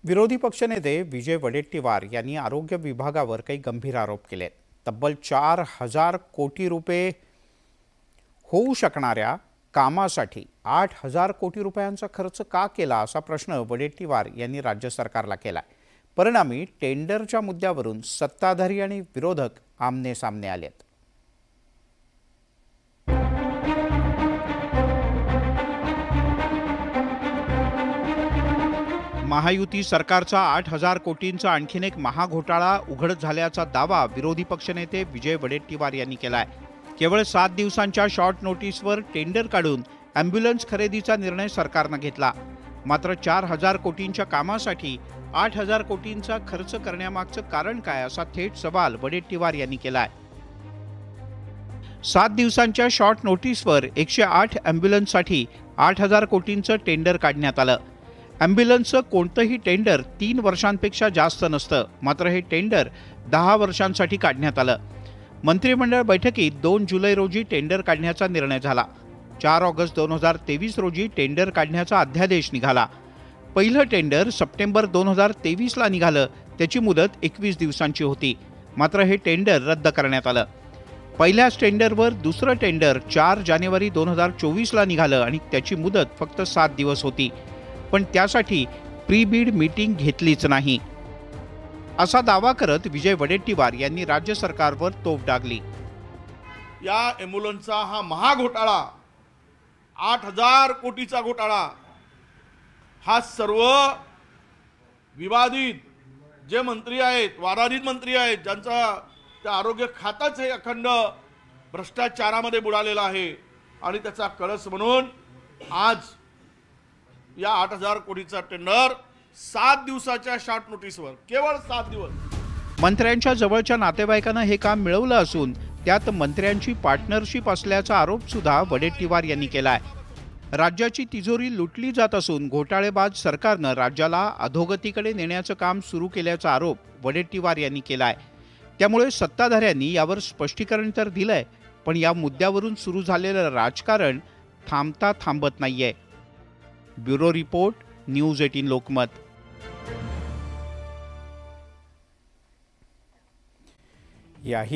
विरोधी पक्षनेते विजय वडेट्टीवार यांनी आरोग्य विभागावर काही गंभीर आरोप केले। तब्बल 4,000 कोटी रुपये होऊ शकणाऱ्या कामासाठी 8,000 कोटी रुपयांचा खर्च का केला असा प्रश्न वडेट्टीवार यांनी राज्य सरकारला केला। परिणामी टेंडरच्या मुद्द्यावरून सत्ताधारी आणि विरोधक आमने सामने आलेत। महायुती सरकारचा 8,000 कोटींचा आणखीन एक महाघोटाळा उघड झाल्याचा दावा विरोधी पक्षनेते विजय वडेट्टीवार यांनी केलाय। केवळ 7 दिवसांच्या शॉर्ट नोटीसवर टेंडर काढून ॲम्ब्युलन्स खरेदीचा निर्णय सरकारने घेतला। मात्र 4,000 कोटींच्या कामासाठी 8,000 कोटींचा खर्च करण्यामागचं कारण काय असा थेट सवाल वडेट्टीवार यांनी केलाय। 7 दिवसांच्या शॉर्ट नोटीसवर 108 ॲम्ब्युलन्ससाठी 8,000 कोटींचं टेंडर काढण्यात आलं। ॲम्ब्युलन्सचं कोणतंही टेंडर 3 वर्षांपेक्षा जास्त नसतं, मात्र हे टेंडर 10 वर्षांसाठी काढण्यात आलं। मंत्रिमंडळ बैठकीत 2 जुलै रोजी टेंडर काढण्याचा निर्णय झाला। 4 ऑगस्ट 2023 रोजी टेंडर काढण्याचा अध्यादेश निघाला। पहिलं टेंडर सप्टेंबर 2023 ला निघालं, त्याची मुदत 21 दिवसांची होती, मात्र हे टेंडर रद्द करण्यात आलं। पहिल्याच टेंडरवर दुसरं टेंडर 4 जानेवारी 2024 ला निघालं आणि त्याची मुदत फक्त 7 दिवस होती, पण त्यासाठी प्री बीड मीटिंग घेतलीच नाही असा दावा करत विजय वडेट्टीवार यांनी राज्य सरकारवर तोफ डागली। या ॲम्ब्युलन्सचा हा महाघोटाळा 8,000 कोटीचा घोटाळा हा सर्व विवादित जे मंत्री आहेत, वादाधित मंत्री आहेत, ज्यांचा त्या आरोग्य खाताच हे अखंड भ्रष्टाचारामध्ये बुडालेला आहे आणि त्याचा कळस म्हणून आज या 8,000 कोटीचा टेंडर 7 दिवसाच्या शॉर्ट नोटीसवर, केवळ 7 दिवस मंत्र्यांच्या जवळच्या नातेवाईकांना हे काम मिळवलं असून त्यात मंत्र्यांची पार्टनरशिप असल्याचा आरोप सुद्धा वडेट्टीवार यांनी केलाय। राज्याची तिजोरी लुटली जात असून घोटाळेबाज सरकारनं राज्याला अधोगतीकडे नेण्याचं काम सुरू केल्याचा आरोप वडेट्टीवार यांनी केलाय। त्यामुळे सत्ताधाऱ्यांनी यावर स्पष्टीकरण तर दिलंय, पण या मुद्द्यावरून सुरू झालेलं राजकारण थांबता थांबत नाहीये। Bureau report, news 18 Lokmat. याही